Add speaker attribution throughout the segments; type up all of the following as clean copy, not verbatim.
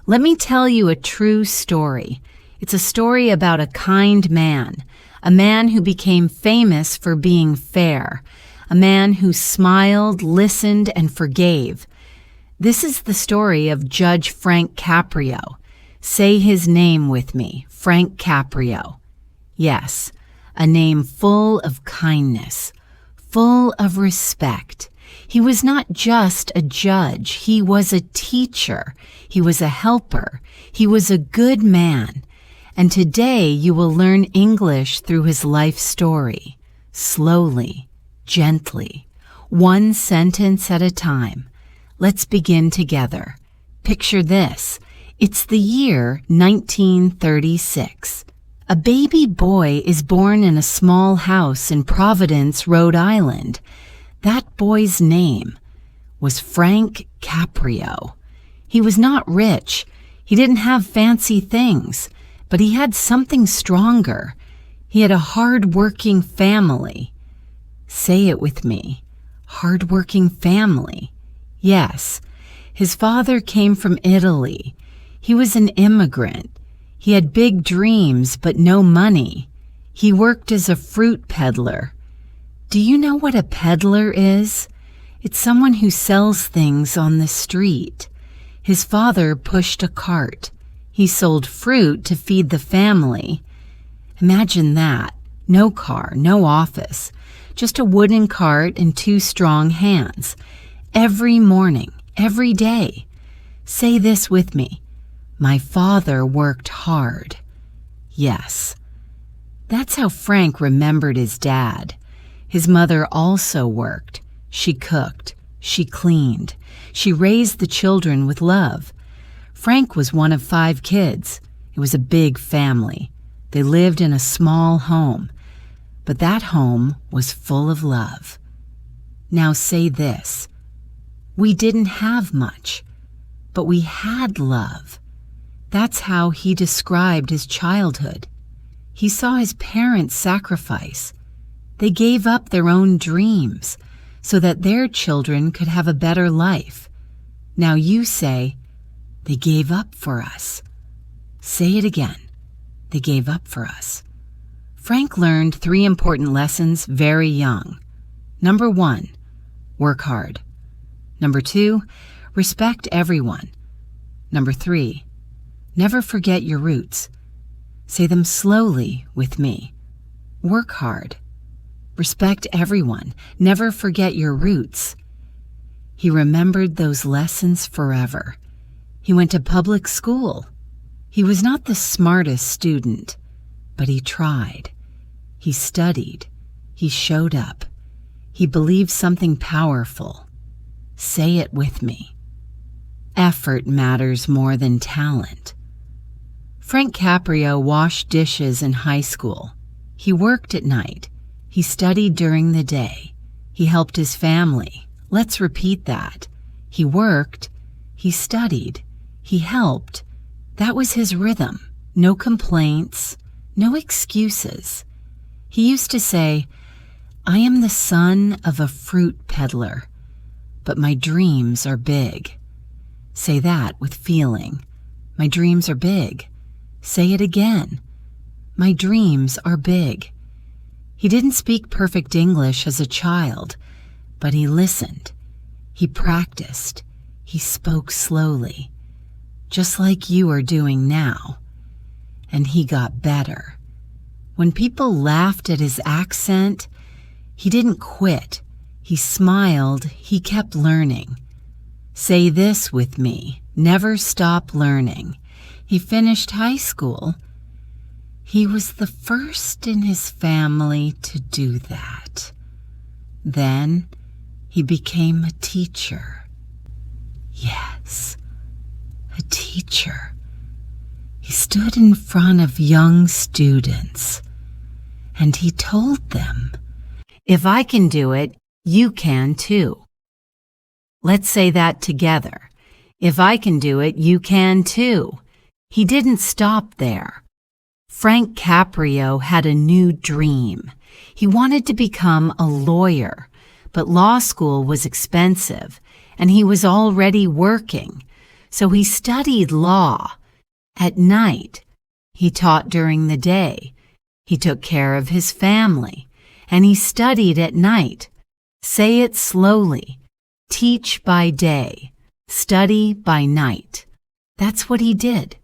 Speaker 1: Let me tell you a true story. It's a story about a kind man, a man who became famous for being fair, a man who smiled, listened, and forgave. This is the story of Judge Frank Caprio. Say his name with me, Frank Caprio. Yes, a name full of kindness, full of respect. He was not just a judge, he was a teacher, he was a helper, he was a good man. And today you will learn English through his life story, slowly, gently, one sentence at a time. Let's begin together. Picture this. It's the year 1936. A baby boy is born in a small house in Providence, Rhode Island. That boy's name was Frank Caprio. He was not rich. He didn't have fancy things, but he had something stronger. He had a hard-working family. Say it with me. Hard-working family. Yes, his father came from Italy. He was an immigrant. He had big dreams, but no money. He worked as a fruit peddler. Do you know what a peddler is? It's someone who sells things on the street. His father pushed a cart. He sold fruit to feed the family. Imagine that. No car, no office. Just a wooden cart and two strong hands. Every morning, every day. Say this with me. My father worked hard. Yes. That's how Frank remembered his dad. His mother also worked. She cooked. She cleaned. She raised the children with love. Frank was one of 5 kids. It was a big family. They lived in a small home. But that home was full of love. Now say this. We didn't have much, but we had love. That's how he described his childhood. He saw his parents sacrifice. They gave up their own dreams so that their children could have a better life. Now you say, they gave up for us. Say it again. They gave up for us. Frank learned 3 important lessons very young. Number 1, work hard. Number 2, respect everyone. Number 3, never forget your roots. Say them slowly with me. Work hard. Respect everyone. Never forget your roots. He remembered those lessons forever. He went to public school. He was not the smartest student, but he tried. He studied. He showed up. He believed something powerful. Say it with me. Effort matters more than talent. Frank Caprio washed dishes in high school. He worked at night. He studied during the day. He helped his family. Let's repeat that. He worked. He studied. He helped. That was his rhythm. No complaints. No excuses. He used to say, I am the son of a fruit peddler, but my dreams are big. Say that with feeling. My dreams are big. Say it again. My dreams are big. He didn't speak perfect English as a child, but he listened. He practiced. He spoke slowly, just like you are doing now. And he got better. When people laughed at his accent, he didn't quit. He smiled. He kept learning. Say this with me. Never stop learning. He finished high school. He was the first in his family to do that. Then he became a teacher. Yes, a teacher. He stood in front of young students and he told them, if I can do it, you can too. Let's say that together. If I can do it, you can too. He didn't stop there. Frank Caprio had a new dream. He wanted to become a lawyer, but law school was expensive, and he was already working. So he studied law. At night, he taught during the day. He took care of his family, and he studied at night. Say it slowly. Teach by day, study by night. That's what he did.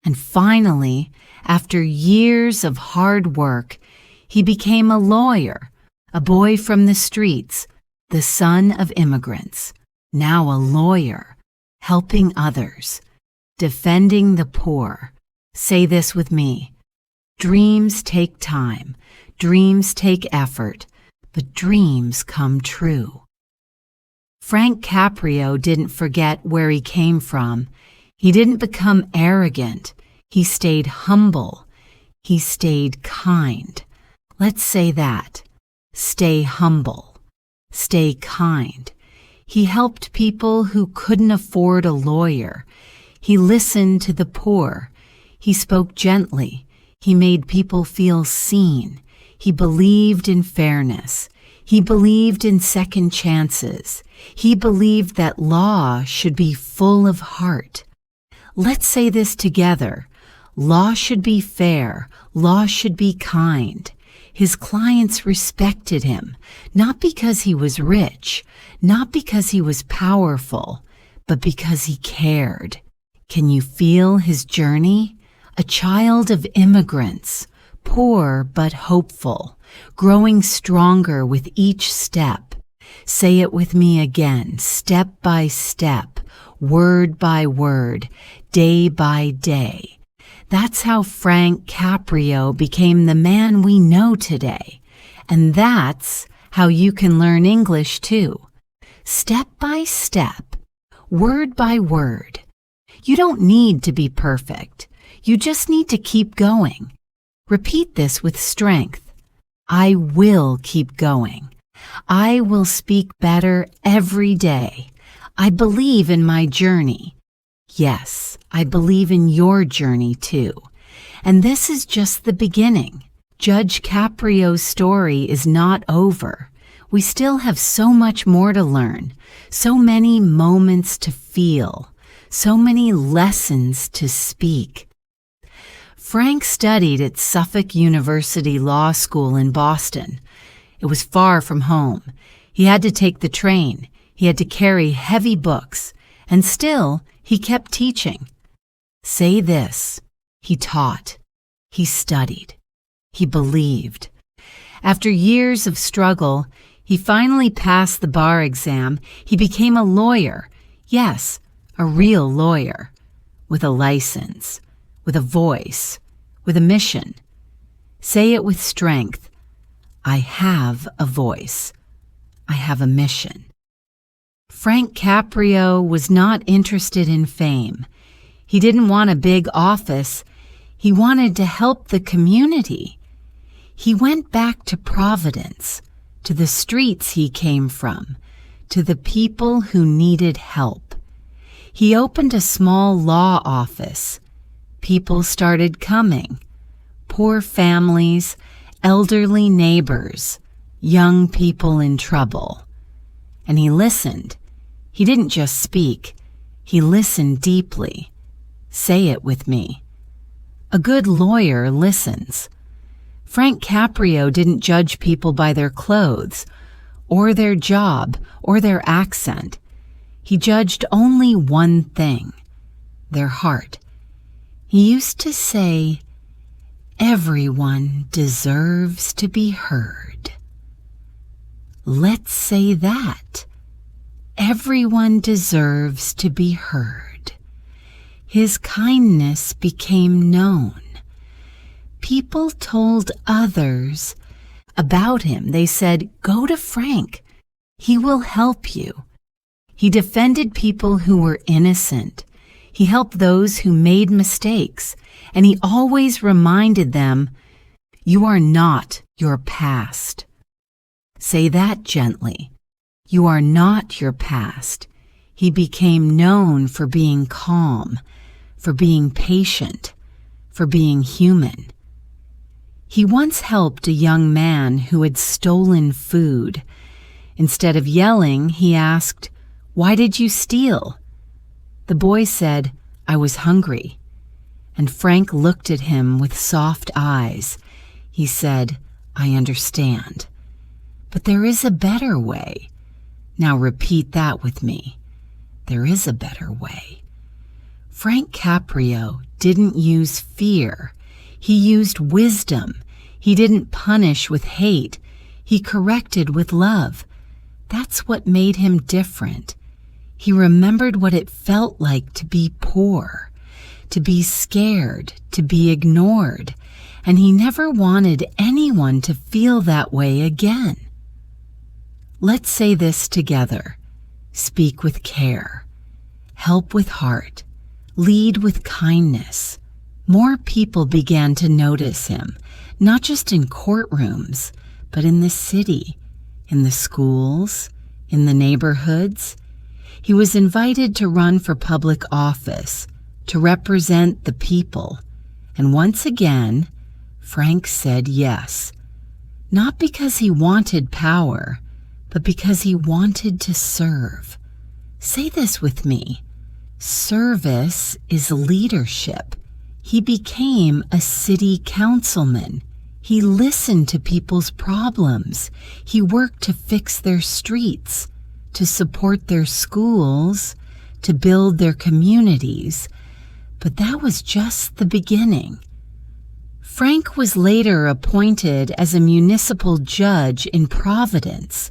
Speaker 1: And finally, after years of hard work, he became a lawyer, a boy from the streets, the son of immigrants. Now a lawyer, helping others, defending the poor. Say this with me. Dreams take time, dreams take effort, but dreams come true. Frank Caprio didn't forget where he came from. He didn't become arrogant. He stayed humble. He stayed kind. Let's say that. Stay humble. Stay kind. He helped people who couldn't afford a lawyer. He listened to the poor. He spoke gently. He made people feel seen. He believed in fairness. He believed in second chances. He believed that law should be full of heart. Let's say this together. Law should be fair. Law should be kind. His clients respected him, not because he was rich, not because he was powerful, but because he cared. Can you feel his journey? A child of immigrants, poor but hopeful, growing stronger with each step. Say it with me again, step by step, word by word, day by day. That's how Frank Caprio became the man we know today. And that's how you can learn English too. Step by step, word by word. You don't need to be perfect. You just need to keep going. Repeat this with strength. I will keep going. I will speak better every day. I believe in my journey. Yes, I believe in your journey too. And this is just the beginning. Judge Caprio's story is not over. We still have so much more to learn, so many moments to feel, so many lessons to speak. Frank studied at Suffolk University Law School in Boston. It was far from home. He had to take the train. He had to carry heavy books. And still, he kept teaching. Say this. He taught. He studied. He believed. After years of struggle, he finally passed the bar exam. He became a lawyer. Yes, a real lawyer. With a license. With a voice. With a mission. Say it with strength. I have a voice. I have a mission. Frank Caprio was not interested in fame. He didn't want a big office. He wanted to help the community. He went back to Providence, to the streets he came from, to the people who needed help. He opened a small law office. People started coming. Poor families, elderly neighbors, young people in trouble. And he listened. He didn't just speak. He listened deeply. Say it with me. A good lawyer listens. Frank Caprio didn't judge people by their clothes, or their job, or their accent. He judged only one thing, their heart. He used to say, everyone deserves to be heard. Let's say that. Everyone deserves to be heard. His kindness became known. People told others about him. They said, go to Frank. He will help you. He defended people who were innocent. He helped those who made mistakes. And he always reminded them, you are not your past. Say that gently. You are not your past. He became known for being calm, for being patient, for being human. He once helped a young man who had stolen food. Instead of yelling, he asked, why did you steal? The boy said, "I was hungry." And Frank looked at him with soft eyes. He said, "I understand. But there is a better way." Now repeat that with me. There is a better way. Frank Caprio didn't use fear. He used wisdom. He didn't punish with hate. He corrected with love. That's what made him different. He remembered what it felt like to be poor, to be scared, to be ignored, and he never wanted anyone to feel that way again. Let's say this together. Speak with care. Help with heart. Lead with kindness. More people began to notice him, not just in courtrooms, but in the city, in the schools, in the neighborhoods. He was invited to run for public office, to represent the people. And once again, Frank said yes, not because he wanted power, but because he wanted to serve. Say this with me. Service is leadership. He became a city councilman. He listened to people's problems. He worked to fix their streets, to support their schools, to build their communities. But that was just the beginning. Frank was later appointed as a municipal judge in Providence.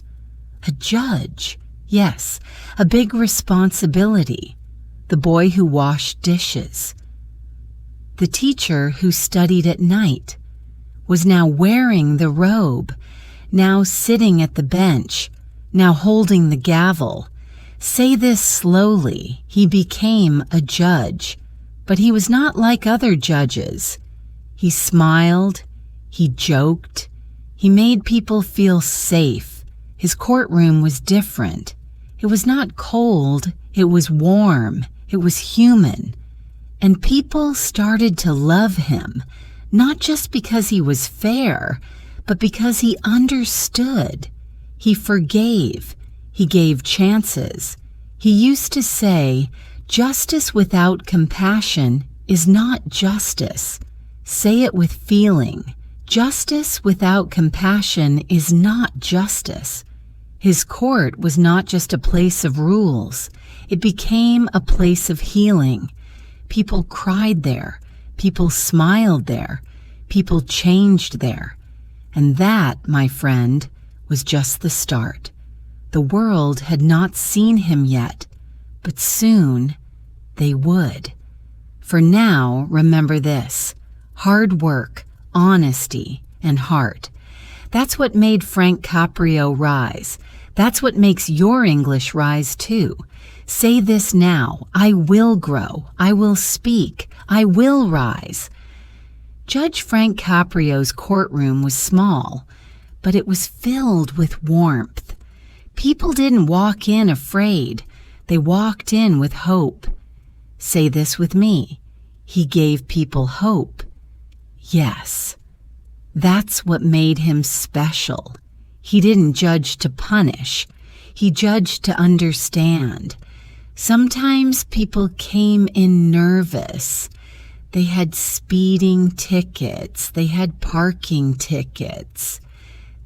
Speaker 1: A judge, yes, a big responsibility. The boy who washed dishes. The teacher who studied at night was now wearing the robe, now sitting at the bench, now holding the gavel. Say this slowly. He became a judge, but he was not like other judges. He smiled, he joked, he made people feel safe. His courtroom was different. It was not cold, it was warm, it was human. And people started to love him, not just because he was fair, but because he understood. He forgave. He gave chances. He used to say, "Justice without compassion is not justice." Say it with feeling. Justice without compassion is not justice. His court was not just a place of rules. It became a place of healing. People cried there. People smiled there. People changed there. And that, my friend, was just the start. The world had not seen him yet, but soon they would. For now, remember this: hard work, honesty, and heart. That's what made Frank Caprio rise. That's what makes your English rise too. Say this now: I will grow, I will speak, I will rise. Judge Frank Caprio's courtroom was small, but it was filled with warmth. People didn't walk in afraid. They walked in with hope. Say this with me: he gave people hope. Yes, that's what made him special. He didn't judge to punish. He judged to understand. Sometimes people came in nervous. They had speeding tickets. They had parking tickets.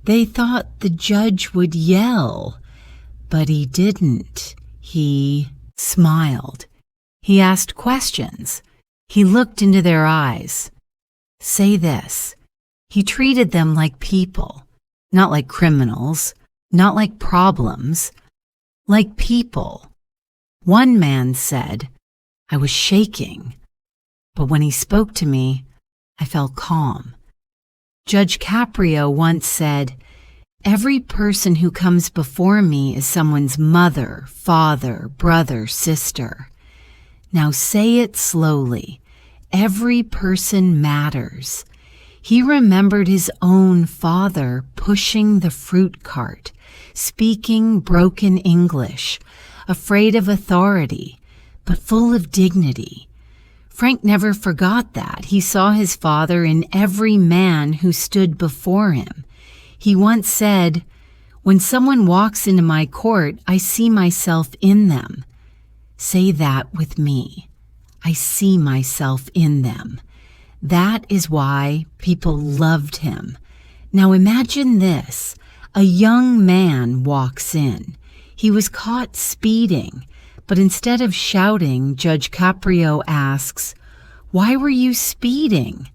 Speaker 1: They thought the judge would yell, but he didn't. He smiled. He asked questions. He looked into their eyes. Say this: he treated them like people, not like criminals, not like problems, like people. One man said, "I was shaking, but when he spoke to me, I felt calm." Judge Caprio once said, "Every person who comes before me is someone's mother, father, brother, sister." Now say it slowly. Every person matters. He remembered his own father pushing the fruit cart, speaking broken English, afraid of authority, but full of dignity. Frank never forgot that. He saw his father in every man who stood before him. He once said, "When someone walks into my court, I see myself in them." Say that with me. I see myself in them. That is why people loved him. Now imagine this. A young man walks in. He was caught speeding, but instead of shouting, Judge Caprio asks, "Why were you speeding?"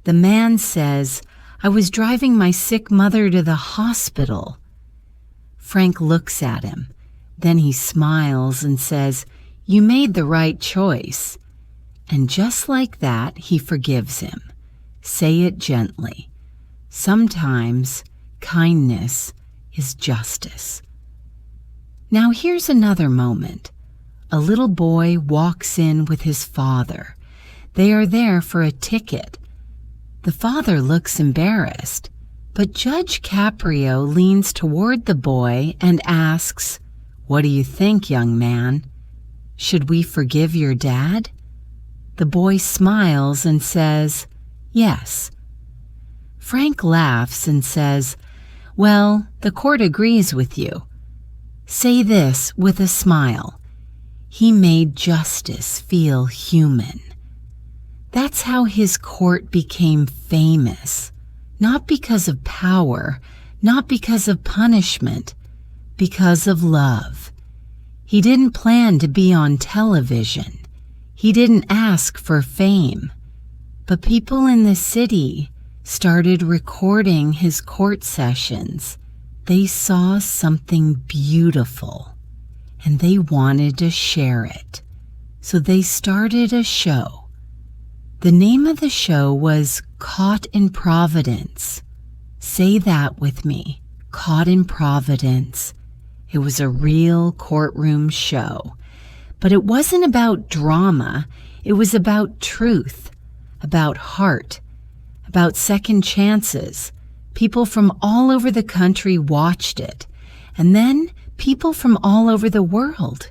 Speaker 1: The man says, "I was driving my sick mother to the hospital." Frank looks at him. Then he smiles and says, "You made the right choice." And just like that, he forgives him. Say it gently. Sometimes kindness is justice. Now here's another moment. A little boy walks in with his father. They are there for a ticket. The father looks embarrassed, but Judge Caprio leans toward the boy and asks, "What do you think, young man? Should we forgive your dad?" The boy smiles and says, "Yes." Frank laughs and says, "Well, the court agrees with you." Say this with a smile. He made justice feel human. That's how his court became famous. Not because of power, not because of punishment, because of love. He didn't plan to be on television. He didn't ask for fame. But people in the city started recording his court sessions. They saw something beautiful, and they wanted to share it. So they started a show. The name of the show was Caught in Providence. Say that with me. Caught in Providence. It was a real courtroom show. But it wasn't about drama. It was about truth, about heart, about second chances. People from all over the country watched it. And then people from all over the world.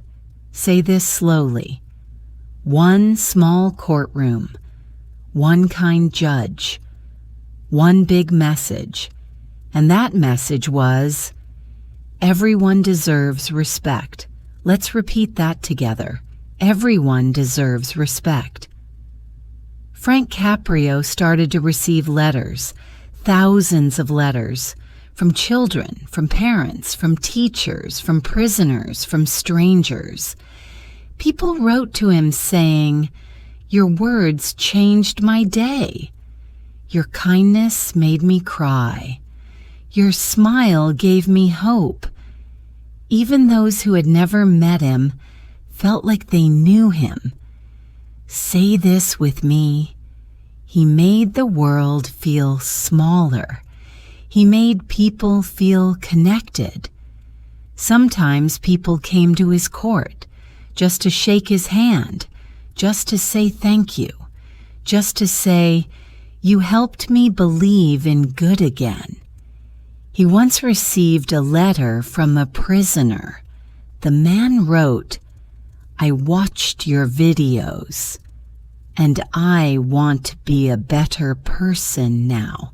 Speaker 1: Say this slowly. One small courtroom. One kind judge. One big message. And that message was, everyone deserves respect. Let's repeat that together. Everyone deserves respect. Frank Caprio started to receive letters, thousands of letters, from children, from parents, from teachers, from prisoners, from strangers. People wrote to him saying, "Your words changed my day. Your kindness made me cry. Your smile gave me hope." Even those who had never met him felt like they knew him. Say this with me. He made the world feel smaller. He made people feel connected. Sometimes people came to his court just to shake his hand, just to say thank you, just to say, "You helped me believe in good again." He once received a letter from a prisoner. The man wrote, "I watched your videos, and I want to be a better person now."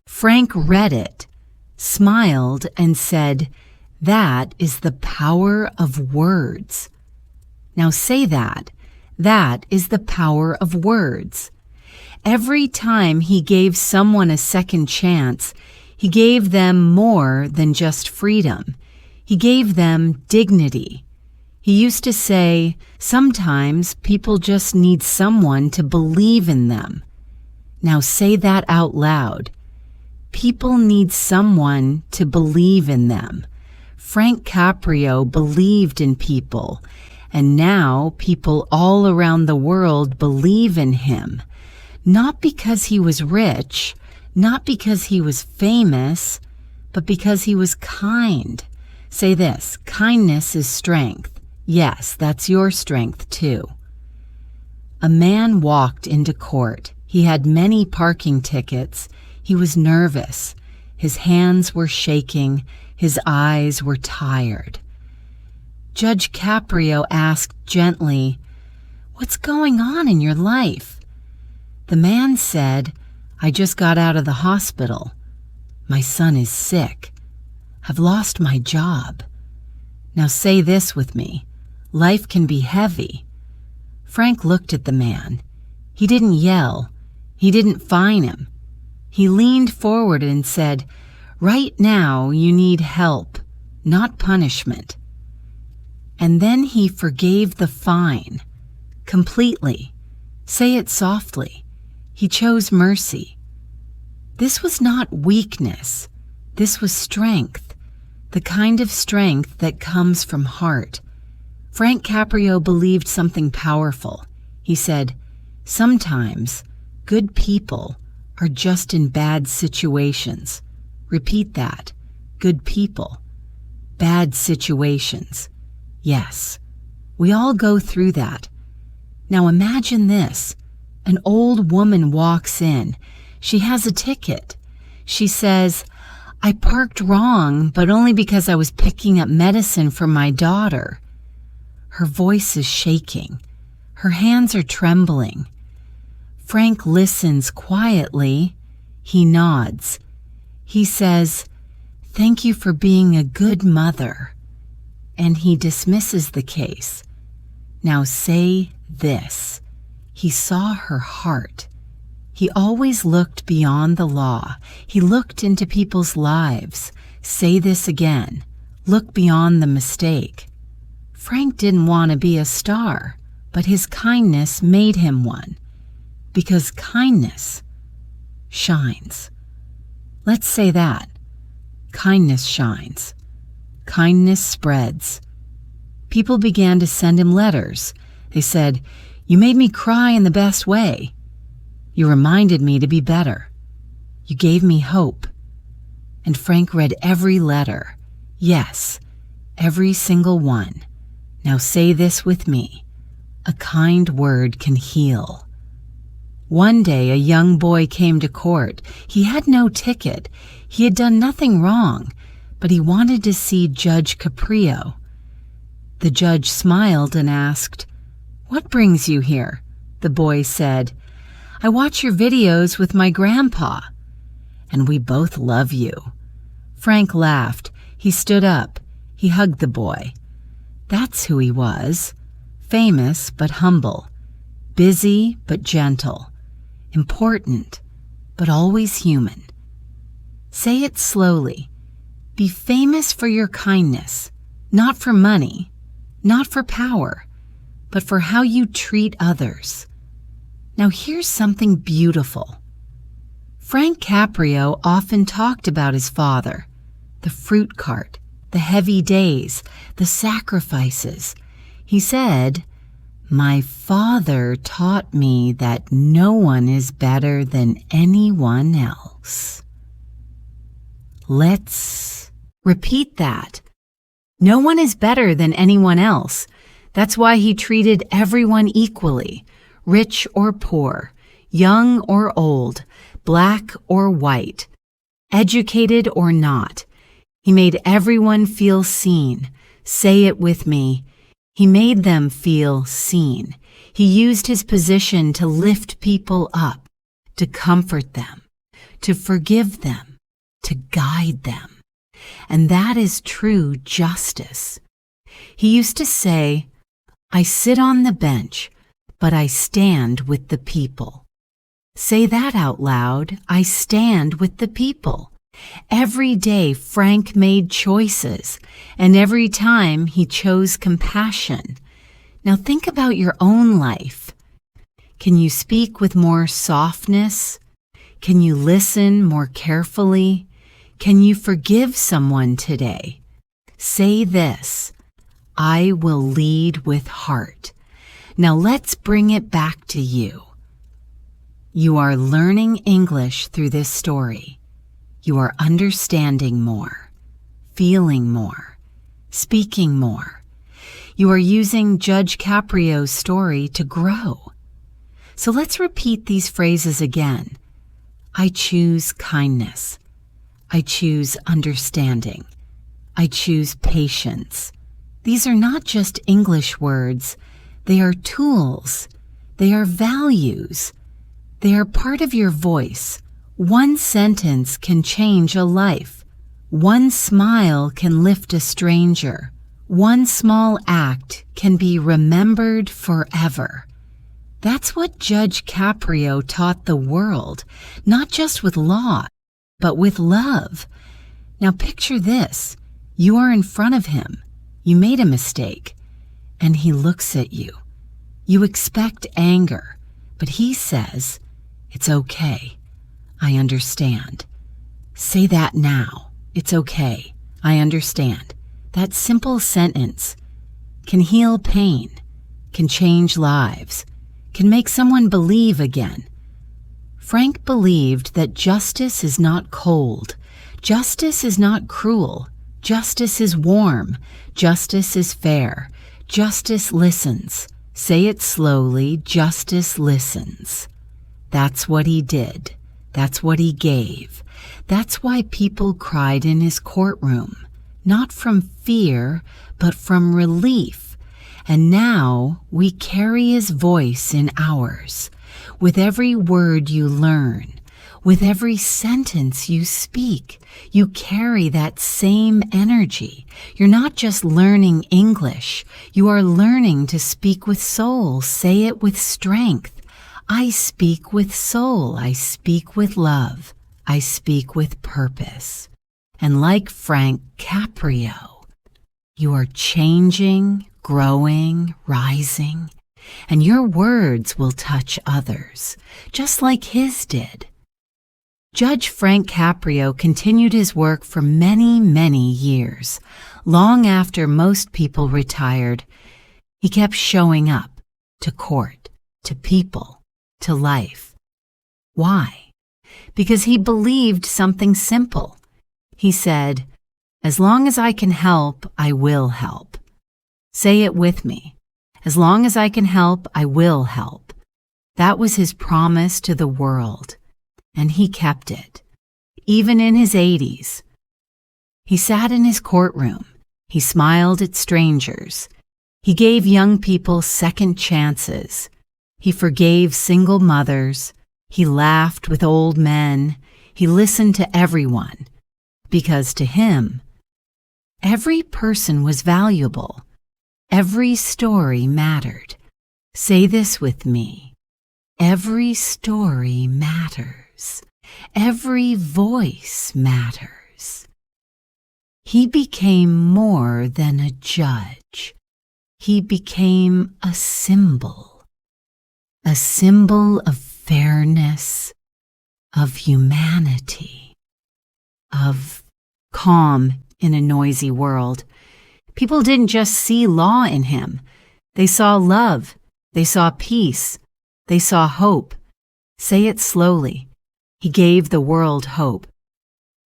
Speaker 1: Frank read it, smiled, and said, "That is the power of words." Now say that. That is the power of words. Every time he gave someone a second chance, he gave them more than just freedom. He gave them dignity. He used to say, sometimes people just need someone to believe in them. Now say that out loud. People need someone to believe in them. Frank Caprio believed in people, and now people all around the world believe in him. Not because he was rich, not because he was famous, but because he was kind. Say this, kindness is strength. Yes, that's your strength too. A man walked into court. He had many parking tickets. He was nervous. His hands were shaking. His eyes were tired. Judge Caprio asked gently, "What's going on in your life?" The man said, "I just got out of the hospital. My son is sick. I've lost my job." Now say this with me. Life can be heavy. Frank looked at the man. He didn't yell. He didn't fine him. He leaned forward and said, "Right now you need help, not punishment." And then he forgave the fine completely. Say it softly. He chose mercy. This was not weakness. This was strength, the kind of strength that comes from heart. Frank Caprio believed something powerful. He said, "Sometimes good people are just in bad situations." Repeat that. Good people. Bad situations. Yes, we all go through that. Now imagine this. An old woman walks in. She has a ticket. She says, "I parked wrong, but only because I was picking up medicine for my daughter." Her voice is shaking. Her hands are trembling. Frank listens quietly. He nods. He says, "Thank you for being a good mother." And he dismisses the case. Now say this. He saw her heart. He always looked beyond the law. He looked into people's lives. Say this again. Look beyond the mistake. Frank didn't want to be a star, but his kindness made him one. Because kindness shines. Let's say that. Kindness shines. Kindness spreads. People began to send him letters. They said, "You made me cry in the best way. You reminded me to be better. You gave me hope." And Frank read every letter. Yes, every single one. Now say this with me. A kind word can heal. One day a young boy came to court. He had no ticket. He had done nothing wrong, but he wanted to see Judge Caprio. The judge smiled and asked, "What brings you here?" The boy said, "I watch your videos with my grandpa." "And we both love you." Frank laughed. He stood up. He hugged the boy. That's who he was. Famous but humble. Busy but gentle. Important but always human. Say it slowly. Be famous for your kindness, not for money, not for power, but for how you treat others. Now here's something beautiful. Frank Caprio often talked about his father, the fruit cart, the heavy days, the sacrifices. He said, "My father taught me that no one is better than anyone else." Let's repeat that. No one is better than anyone else. That's why he treated everyone equally, rich or poor, young or old, black or white, educated or not. He made everyone feel seen. Say it with me. He made them feel seen. He used his position to lift people up, to comfort them, to forgive them, to guide them. And that is true justice. He used to say, "I sit on the bench, but I stand with the people." Say that out loud. I stand with the people. Every day Frank made choices, and every time he chose compassion. Now think about your own life. Can you speak with more softness? Can you listen more carefully? Can you forgive someone today? Say this, "I will lead with heart." Now let's bring it back to you. You are learning English through this story. You are understanding more, feeling more, speaking more. You are using Judge Caprio's story to grow. So let's repeat these phrases again. I choose kindness. I choose understanding. I choose patience. These are not just English words. They are tools. They are values. They are part of your voice. One sentence can change a life. One smile can lift a stranger. One small act can be remembered forever. That's what Judge Caprio taught the world, not just with law, but with love. Now picture this. You are in front of him. You made a mistake, and he looks at you. You expect anger, but he says, "It's okay. I understand." Say that now. It's okay. I understand. That simple sentence can heal pain, can change lives, can make someone believe again. Frank believed that justice is not cold. Justice is not cruel. Justice is warm. Justice is fair. Justice listens. Say it slowly. Justice listens. That's what he did. That's what he gave. That's why people cried in his courtroom, not from fear, but from relief. And now we carry his voice in ours. With every word you learn, with every sentence you speak, you carry that same energy. You're not just learning English. You are learning to speak with soul. Say it with strength. I speak with soul. I speak with love. I speak with purpose. And like Frank Caprio, you are changing, growing, rising, and your words will touch others, just like his did. Judge Frank Caprio continued his work for many, many years. Long after most people retired, he kept showing up to court, to people, to life. Why? Because he believed something simple. He said, "As long as I can help, I will help." Say it with me. As long as I can help, I will help. That was his promise to the world, and he kept it, even in his 80s. He sat in his courtroom. He smiled at strangers. He gave young people second chances. He forgave single mothers. He laughed with old men. He listened to everyone, because to him, every person was valuable. Every story mattered. Say this with me. Every story matters. Every voice matters. He became more than a judge. He became a symbol of fairness, of humanity, of calm in a noisy world. People didn't just see law in him. They saw love. They saw peace. They saw hope. Say it slowly. He gave the world hope.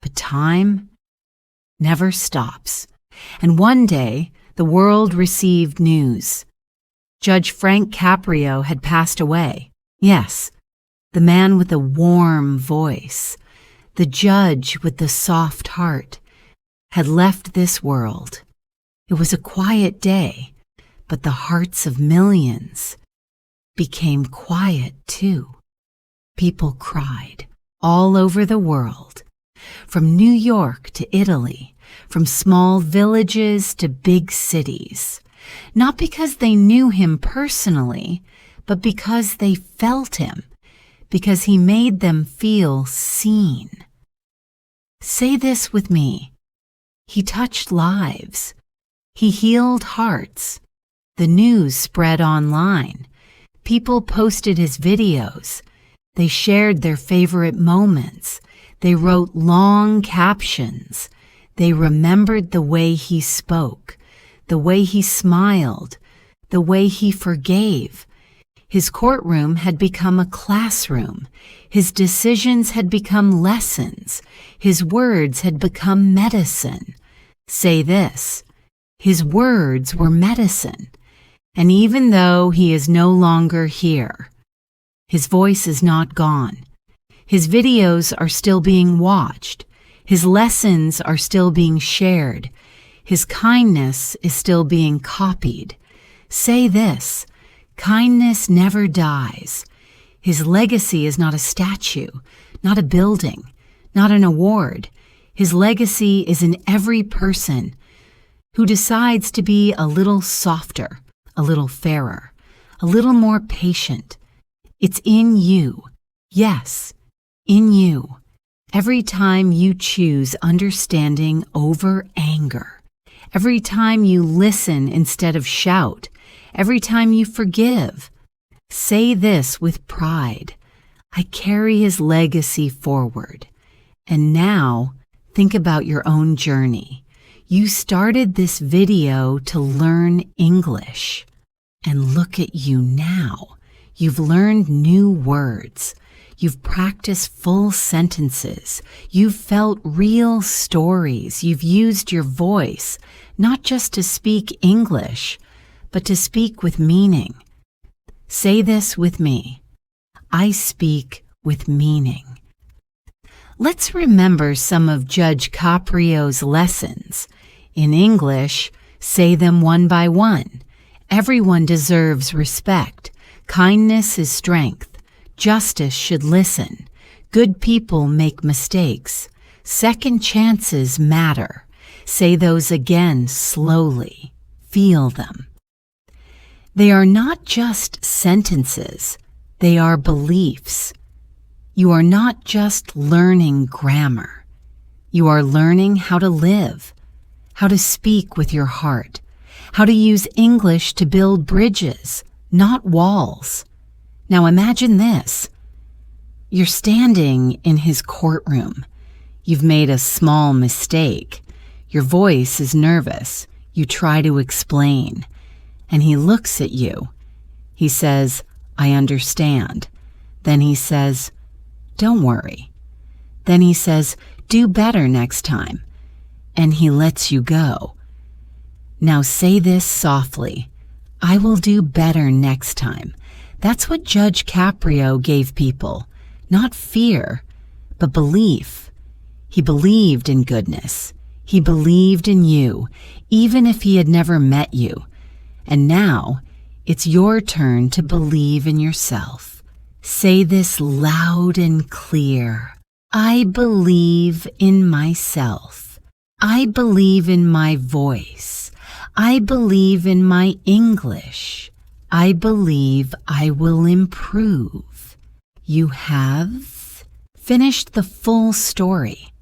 Speaker 1: But time never stops. And one day, the world received news. Judge Frank Caprio had passed away. Yes, the man with the warm voice, the judge with the soft heart, had left this world. It was a quiet day, but the hearts of millions became quiet too. People cried all over the world, from New York to Italy, from small villages to big cities, not because they knew him personally, but because they felt him, because he made them feel seen. Say this with me. He touched lives. He healed hearts. The news spread online. People posted his videos. They shared their favorite moments. They wrote long captions. They remembered the way he spoke, the way he smiled, the way he forgave. His courtroom had become a classroom. His decisions had become lessons. His words had become medicine. Say this. His words were medicine. And even though he is no longer here, his voice is not gone. His videos are still being watched. His lessons are still being shared. His kindness is still being copied. Say this. Kindness never dies. His legacy is not a statue, not a building, not an award. His legacy is in every person who decides to be a little softer, a little fairer, a little more patient. It's in you. Yes, in you. Every time you choose understanding over anger, every time you listen instead of shout, every time you forgive, say this with pride: I carry his legacy forward. And now, think about your own journey. You started this video to learn English. And look at you now. You've learned new words. You've practiced full sentences. You've felt real stories. You've used your voice, not just to speak English, but to speak with meaning. Say this with me: I speak with meaning. Let's remember some of Judge Caprio's lessons. In English, say them one by one. Everyone deserves respect. Kindness is strength. Justice should listen. Good people make mistakes. Second chances matter. Say those again slowly. Feel them. They are not just sentences. They are beliefs. You are not just learning grammar. You are learning how to live, how to speak with your heart, how to use English to build bridges, not walls. Now imagine this. You're standing in his courtroom. You've made a small mistake. Your voice is nervous. You try to explain. And he looks at you. He says, I understand. Then he says, don't worry. Then he says, do better next time. And he lets you go. Now say this softly: I will do better next time. That's what Judge Caprio gave people. Not fear, but belief. He believed in goodness. He believed in you, even if he had never met you. And now, it's your turn to believe in yourself. Say this loud and clear: I believe in myself. I believe in my voice. I believe in my English. I believe I will improve. You have finished the full story.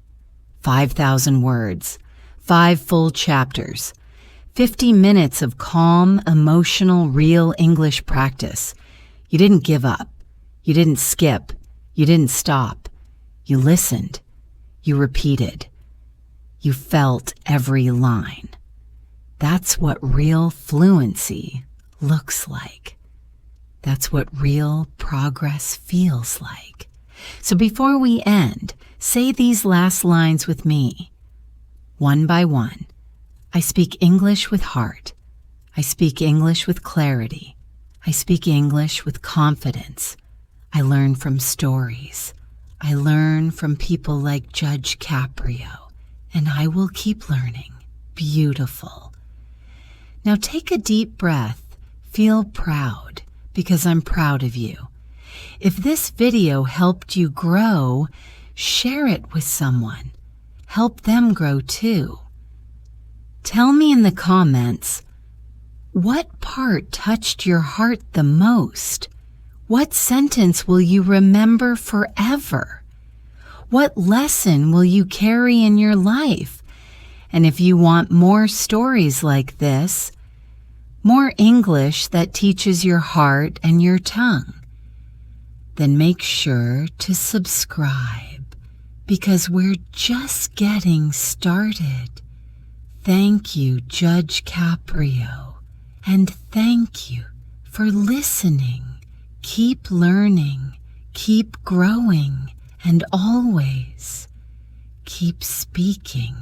Speaker 1: 5,000 words, 5 full chapters, 50 minutes of calm, emotional, real English practice. You didn't give up. You didn't skip. You didn't stop. You listened. You repeated. You felt every line. That's what real fluency looks like. That's what real progress feels like. So before we end, say these last lines with me. One by one. I speak English with heart. I speak English with clarity. I speak English with confidence. I learn from stories. I learn from people like Judge Caprio, and I will keep learning. Beautiful. Now take a deep breath. Feel proud, because I'm proud of you. If this video helped you grow, share it with someone. Help them grow too. Tell me in the comments, what part touched your heart the most? What sentence will you remember forever? What lesson will you carry in your life? And if you want more stories like this, more English that teaches your heart and your tongue, then make sure to subscribe, because we're just getting started. Thank you, Judge Caprio, and thank you for listening. Keep learning, keep growing, and always keep speaking.